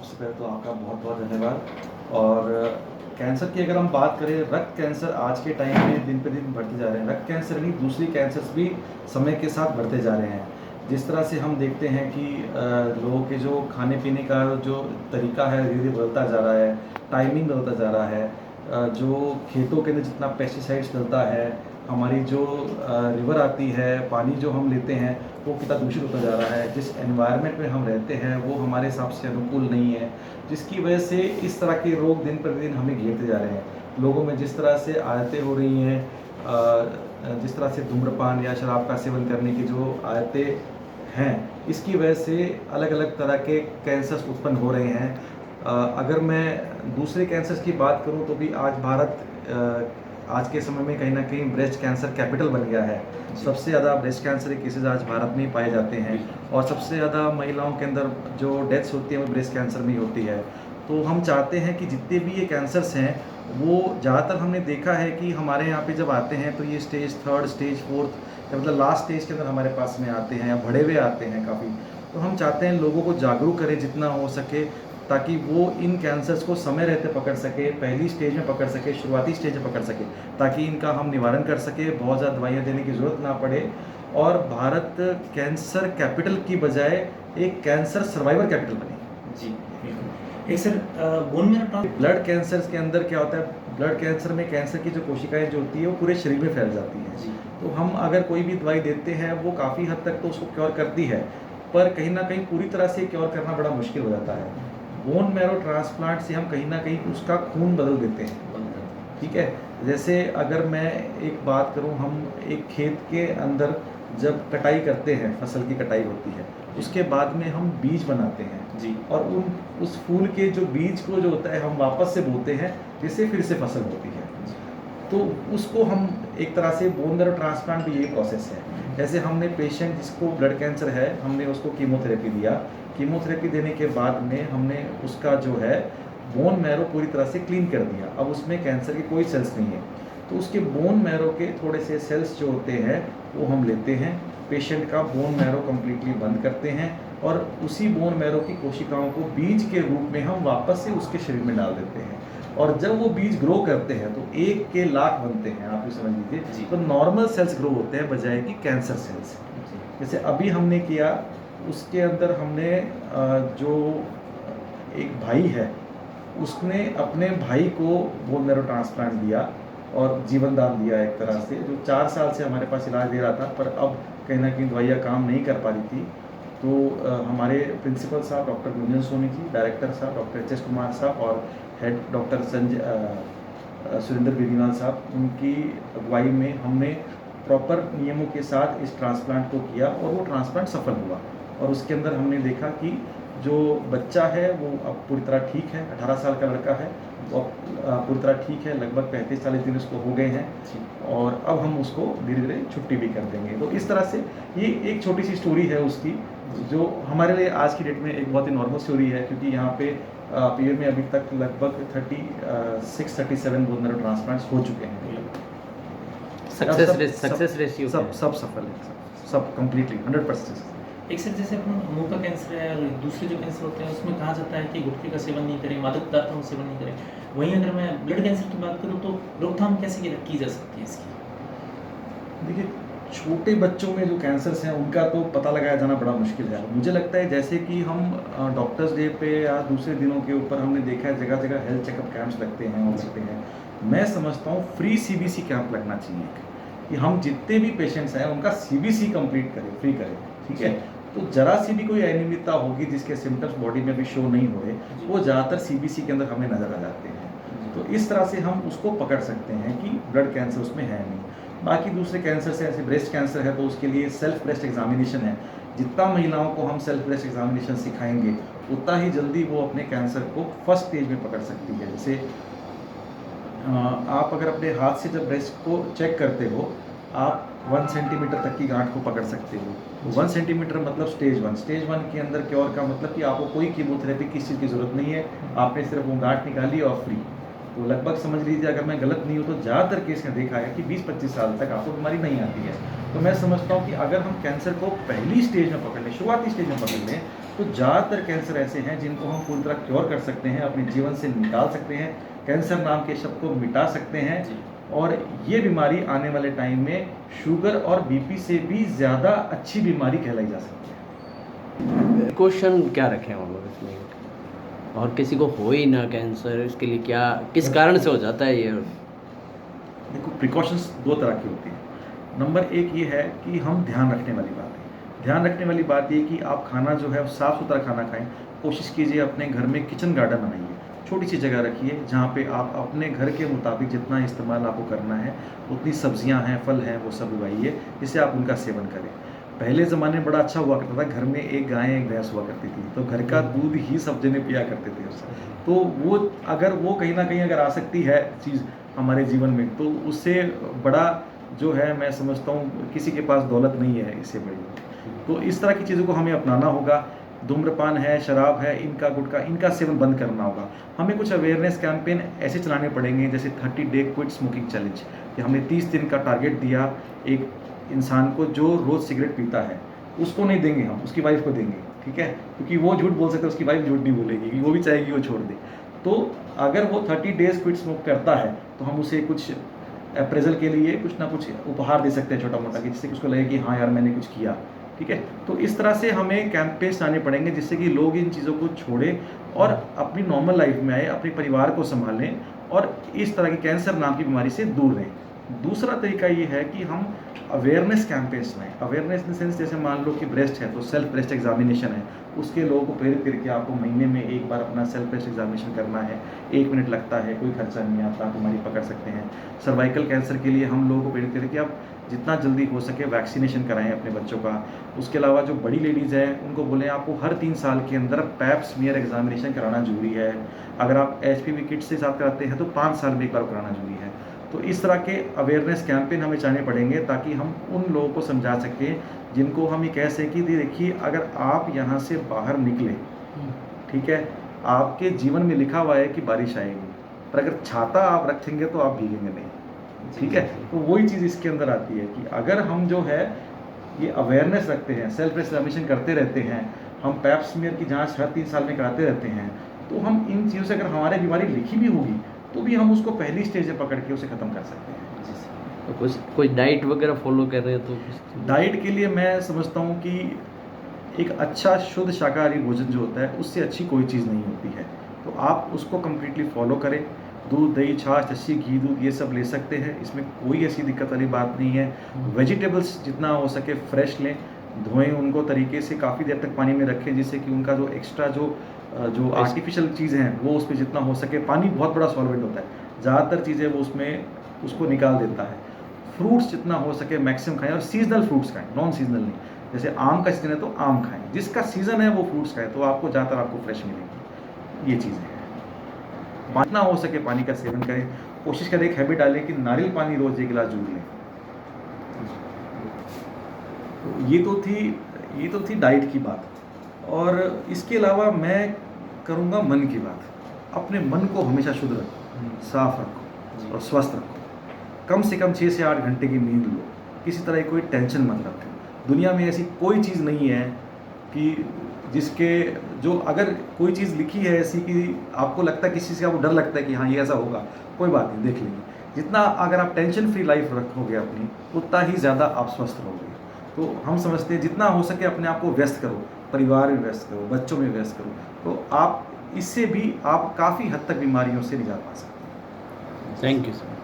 सबसे पहले तो आपका बहुत बहुत धन्यवाद। और कैंसर की अगर हम बात करें, रक्त कैंसर आज के टाइम में दिन पे दिन बढ़ते जा रहे हैं। रक्त कैंसर नहीं, दूसरी कैंसर्स भी समय के साथ बढ़ते जा रहे हैं। जिस तरह से हम देखते हैं कि लोगों के जो खाने पीने का जो तरीका है धीरे धीरे बदलता जा रहा है, टाइमिंग बदलता जा रहा है। जो खेतों के अंदर जितना पेस्टिसाइड्स डलता है, हमारी जो रिवर आती है, पानी जो हम लेते हैं वो कितना दूषित होता जा रहा है। जिस एनवायरनमेंट में हम रहते हैं वो हमारे हिसाब से अनुकूल नहीं है, जिसकी वजह से इस तरह के रोग दिन प्रतिदिन हमें घेरते जा रहे हैं। लोगों में जिस तरह से आदतें हो रही हैं, जिस तरह से धूम्रपान या शराब का सेवन करने की जो आदतें हैं, इसकी वजह से अलग अलग तरह के कैंसर्स उत्पन्न हो रहे हैं। अगर मैं दूसरे कैंसर्स की बात करूं तो भी आज भारत आज के समय में कहीं ना कहीं ब्रेस्ट कैंसर कैपिटल बन गया है। सबसे ज़्यादा ब्रेस्ट कैंसर के केसेस आज भारत में ही पाए जाते हैं और सबसे ज़्यादा महिलाओं के अंदर जो डेथ्स होती है वो ब्रेस्ट कैंसर में ही होती है। तो हम चाहते हैं कि जितने भी ये कैंसर्स हैं वो ज़्यादातर हमने देखा है कि हमारे यहाँ पे जब आते हैं तो ये स्टेज 3, स्टेज 4 मतलब लास्ट स्टेज के अंदर हमारे पास में आते हैं या बढ़े हुए आते हैं काफ़ी। तो हम चाहते हैं लोगों को जागरूक करें जितना हो सके, ताकि वो इन कैंसर्स को समय रहते पकड़ सके, पहली स्टेज में पकड़ सके, शुरुआती स्टेज में पकड़ सके, ताकि इनका हम निवारण कर सके, बहुत ज़्यादा दवाइयाँ देने की ज़रूरत ना पड़े और भारत कैंसर कैपिटल की बजाय एक कैंसर सर्वाइवर कैपिटल बने। जी बिल्कुल। एक sir bone marrow blood cancer के अंदर क्या होता है, ब्लड कैंसर में कैंसर की जो कोशिकाएं जो होती है वो पूरे शरीर में फैल जाती हैं। तो हम अगर कोई भी दवाई देते हैं वो काफ़ी हद तक तो उसको क्योर करती है, पर कहीं ना कहीं पूरी तरह से क्योर करना बड़ा मुश्किल हो जाता है। बोन मैरो ट्रांसप्लांट से हम कहीं ना कहीं उसका खून बदल देते हैं। ठीक है, जैसे अगर मैं एक बात करूं, हम एक खेत के अंदर जब कटाई करते हैं, फसल की कटाई होती है, उसके बाद में हम बीज बनाते हैं जी, और उस फूल के जो बीज को जो होता है हम वापस से बोते हैं, जिससे फिर से फसल होती है। तो उसको हम एक तरह से बोन मैरो ट्रांसप्लांट भी यही प्रोसेस है। जैसे हमने पेशेंट जिसको ब्लड कैंसर है, हमने उसको कीमोथेरेपी दिया, कीमोथेरेपी देने के बाद में हमने उसका जो है बोन मैरो पूरी तरह से क्लीन कर दिया। अब उसमें कैंसर के कोई सेल्स नहीं है, तो उसके बोन मैरो के थोड़े से सेल्स जो होते हैं वो हम लेते हैं, पेशेंट का बोन मैरो कम्प्लीटली बंद करते हैं और उसी बोन मैरो की कोशिकाओं को बीज के रूप में हम वापस से उसके शरीर में डाल देते हैं। और जब वो बीज ग्रो करते हैं तो 1 के लाख बनते हैं, आप ये समझ लीजिए। तो नॉर्मल सेल्स ग्रो होते हैं बजाय कि कैंसर सेल्स। जैसे अभी हमने किया, उसके अंदर हमने जो एक भाई है उसने अपने भाई को बोन मैरो ट्रांसप्लांट दिया और जीवन दान दिया एक तरह से, जो 4 साल से हमारे पास इलाज दे रहा था, पर अब कहीं ना कहीं दवाइयाँ काम नहीं कर पा रही थी। तो हमारे प्रिंसिपल साहब डॉक्टर गुंजन सोनी जी, डायरेक्टर साहब डॉक्टर एच एस कुमार साहब और हेड डॉक्टर सुरेंद्र बेनीवाल साहब, उनकी अगुवाई में हमने प्रॉपर नियमों के साथ इस ट्रांसप्लांट को किया और वो ट्रांसप्लांट सफल हुआ। और उसके अंदर हमने देखा कि जो बच्चा है वो अब पूरी तरह ठीक है, 18 साल का लड़का है, वो पूरी तरह ठीक है, लगभग 35-40 दिन उसको हो गए हैं और अब हम उसको धीरे धीरे छुट्टी भी कर देंगे। तो इस तरह से ये एक छोटी सी स्टोरी है उसकी, जो हमारे लिए आज की डेट में एक बहुत ही नॉर्मल स्टोरी है, क्योंकि यहाँ पे पीरियड में अभी तक लगभग 36-37 बोन मैरो ट्रांसप्लांट्स हो चुके हैं। सक्सेस रेशियो सब सफल है, सब कम्प्लीटली 100%। एक सर जैसे अपन मुंह का कैंसर है और दूसरे जो कैंसर होते हैं उसमें कहा जाता है कि गुटखे का सेवन नहीं करें, मादक पदार्थों का सेवन नहीं करें। वहीं अगर मैं ब्लड कैंसर की बात करूँ तो रोकथाम कैसे की जा सकती है इसकी? देखिए, छोटे बच्चों में जो कैंसर्स हैं उनका तो पता लगाया जाना बड़ा मुश्किल है। मुझे लगता है जैसे कि हम डॉक्टर्स डे पे या दूसरे दिनों के ऊपर हमने देखा है जगह जगह हेल्थ चेकअप कैंप्स लगते हैं और लगते हैं। मैं समझता हूँ फ्री सीबीसी कैंप लगना चाहिए कि हम जितने भी पेशेंट्स हैं उनका सीबीसी कंप्लीट करें, फ्री करें। ठीक है, तो जरा सी भी कोई अनियमितता होगी जिसके सिम्टम्स बॉडी में भी शो नहीं हो रहे, वो ज़्यादातर सीबीसी के अंदर हमें नज़र आ जाते हैं। तो इस तरह से हम उसको पकड़ सकते हैं कि ब्लड कैंसर उसमें है नहीं। बाकी दूसरे कैंसर से, ऐसे ब्रेस्ट कैंसर है तो उसके लिए सेल्फ ब्रेस्ट एग्जामिनेशन है। जितना महिलाओं को हम सेल्फ ब्रेस्ट एग्जामिनेशन सिखाएंगे उतना ही जल्दी वो अपने कैंसर को फर्स्ट स्टेज में पकड़ सकती है। जैसे आप अगर अपने हाथ से जब ब्रेस्ट को चेक करते हो, आप 1 सेंटीमीटर तक की गांठ को पकड़ सकते हो। 1 सेंटीमीटर मतलब स्टेज 1। स्टेज 1 के अंदर क्योर का मतलब कि आपको कोई कीमोथेरेपी किसी चीज़ की ज़रूरत नहीं है, आपने सिर्फ वो गांठ निकाली और फ्री। तो लगभग समझ लीजिए, अगर मैं गलत नहीं हूँ तो ज़्यादातर केस में देखा है कि 20-25 साल तक आपको बीमारी नहीं आती है। तो मैं समझता हूँ कि अगर हम कैंसर को पहली स्टेज में पकड़ लें, शुरुआती स्टेज में पकड़ लें, तो ज़्यादातर कैंसर ऐसे हैं जिनको हम पूरी तरह क्योर कर सकते हैं, अपने जीवन से निकाल सकते हैं, कैंसर नाम के शब्द को मिटा सकते हैं। जी। और ये बीमारी आने वाले टाइम में शुगर और बीपी से भी ज़्यादा अच्छी बीमारी कहलाई जा सकती है। प्रिकॉशन क्या रखें हम लोग इसमें, और किसी को हो ही ना कैंसर, इसके लिए क्या, किस कारण से हो जाता है ये? देखो, प्रिकॉशंस दो तरह की होती हैं। नंबर एक ये है कि हम ध्यान रखने वाली बात है। ध्यान रखने वाली बात ये कि आप खाना जो है साफ़ सुथरा खाना खाएं। कोशिश कीजिए अपने घर में किचन गार्डन बनाइए, छोटी सी जगह रखिए जहाँ पे आप अपने घर के मुताबिक जितना इस्तेमाल आपको करना है उतनी सब्जियां हैं, फल हैं, वो सब उगाइए, जिससे आप उनका सेवन करें। पहले ज़माने में बड़ा अच्छा हुआ करता था, घर में एक गाय एक भैंस हुआ करती थी, तो घर का दूध ही सब जने पिया करते थे उससे। तो वो अगर वो कहीं ना कहीं अगर आ सकती है चीज़ हमारे जीवन में, तो उससे बड़ा जो है मैं समझता हूँ किसी के पास दौलत नहीं है इससे बड़ी। तो इस तरह की चीज़ों को हमें अपनाना होगा। धूम्रपान है, शराब है, इनका गुटखा, इनका सेवन बंद करना होगा। हमें कुछ अवेयरनेस कैंपेन ऐसे चलाने पड़ेंगे, जैसे 30 डे क्विट स्मोकिंग चैलेंज, कि हमने 30 दिन का टारगेट दिया एक इंसान को जो रोज़ सिगरेट पीता है। उसको नहीं देंगे हम, उसकी वाइफ को देंगे, ठीक है, क्योंकि वो झूठ बोल सकता है, उसकी वाइफ झूठ नहीं बोलेगी, कि वो भी चाहेगी वो छोड़ दे। तो अगर वो 30 डेज क्विट स्मोक करता है तो हम उसे कुछ अप्रेजल के लिए कुछ ना कुछ उपहार दे सकते हैं छोटा मोटा, कि जिससे उसको लगे कि हाँ यार मैंने कुछ किया, ठीक है। तो इस तरह से हमें कैंपेन्स आने पड़ेंगे जिससे कि लोग इन चीज़ों को छोड़ें और अपनी नॉर्मल लाइफ में आए, अपने परिवार को संभालें और इस तरह की कैंसर नाम की बीमारी से दूर रहें। दूसरा तरीका ये है कि हम अवेयरनेस कैंपेन्स लाएँ। अवेयरनेस इन द सेंस, जैसे मान लो कि ब्रेस्ट है तो सेल्फ ब्रेस्ट एग्जामिनेशन है, उसके लोगों को प्रेरित करके आपको महीने में एक बार अपना सेल्फ ब्रेस्ट एग्जामिनेशन करना है। 1 मिनट लगता है, कोई खर्चा नहीं आता, आप बीमारी पकड़ सकते हैं। सर्वाइकल कैंसर के लिए हम लोगों को प्रेरित करें कि आप जितना जल्दी हो सके वैक्सीनेशन कराएं अपने बच्चों का। उसके अलावा जो बड़ी लेडीज़ हैं उनको बोलें आपको हर 3 साल के अंदर पैप स्मीयर एग्जामिनेशन कराना जरूरी है। अगर आप HPV किट से साथ कराते हैं तो 5 साल में एक बार कराना जरूरी है। तो इस तरह के अवेयरनेस कैंपेन हमें चलाने पड़ेंगे ताकि हम उन लोगों को समझा सकें जिनको हम ये कह सकें कि देखिए अगर आप यहाँ से बाहर निकले, ठीक है, आपके जीवन में लिखा हुआ है कि बारिश आएगी, पर अगर छाता आप रखेंगे तो आप भीगेंगे नहीं, ठीक है। तो वही चीज़ इसके अंदर आती है कि अगर हम जो है ये अवेयरनेस रखते हैं, सेल्फ एग्जामिनेशन करते रहते हैं, हम पैप स्मीयर की जांच हर 3 साल में कराते रहते हैं, तो हम इन चीज़ों से अगर हमारी बीमारी लिखी भी होगी तो भी हम उसको पहली स्टेज से पकड़ के उसे ख़त्म कर सकते हैं। तो कुछ कोई डाइट वगैरह फॉलो कर रहे हैं तो डाइट के लिए मैं समझता हूँ कि एक अच्छा शुद्ध शाकाहारी भोजन जो होता है उससे अच्छी कोई चीज़ नहीं होती है, तो आप उसको कम्प्लीटली फॉलो करें। दूध, दही, छाछ, लस्सी, घी, दूध ये सब ले सकते हैं, इसमें कोई ऐसी दिक्कत वाली बात नहीं है। वेजिटेबल्स जितना हो सके फ्रेश लें, धोएं उनको तरीके से, काफ़ी देर तक पानी में रखें जिससे कि उनका जो एक्स्ट्रा जो आर्टिफिशियल चीज़ हैं वो उस पर जितना हो सके, पानी बहुत बड़ा सॉल्वेंट होता है, ज़्यादातर चीज़ें वो उसमें उसको निकाल देता है। फ्रूट्स जितना हो सके मैक्सिमम खाएं और सीजनल फ्रूट्स खाएं, नॉन सीजनल नहीं। जैसे आम का सीजन है तो आम खाएं, जिसका सीज़न है वो फ्रूट्स खाएं, तो आपको ज़्यादातर आपको फ्रेश मिलेगी। ये चीज़ें हैं। जितना हो सके पानी का सेवन करें, कोशिश करें एक हैबिट डालें कि नारियल पानी रोज़ 1 गिलास जरूर लें। ये तो थी डाइट की बात, और इसके अलावा मैं करूँगा मन की बात। अपने मन को हमेशा शुद्ध रखो, साफ रखो और स्वस्थ रखो। कम से कम 6 से 8 घंटे की नींद लो, किसी तरह की कोई टेंशन मत रखो। दुनिया में ऐसी कोई चीज़ नहीं है कि जिसके जो अगर कोई चीज़ लिखी है ऐसी कि आपको लगता है किसी चीज़ का आपको डर लगता है कि हाँ ये ऐसा होगा, कोई बात नहीं, देख लेंगे। जितना अगर आप टेंशन फ्री लाइफ रखोगे अपनी, उतना ही ज़्यादा आप स्वस्थ रहोगे। तो हम समझते हैं जितना हो सके अपने आप को व्यस्त करो, परिवार में व्यस्त करो, बच्चों में व्यस्त करो, तो आप इससे भी आप काफ़ी हद तक बीमारियों से निजात पा सकते हैं। Thank you sir.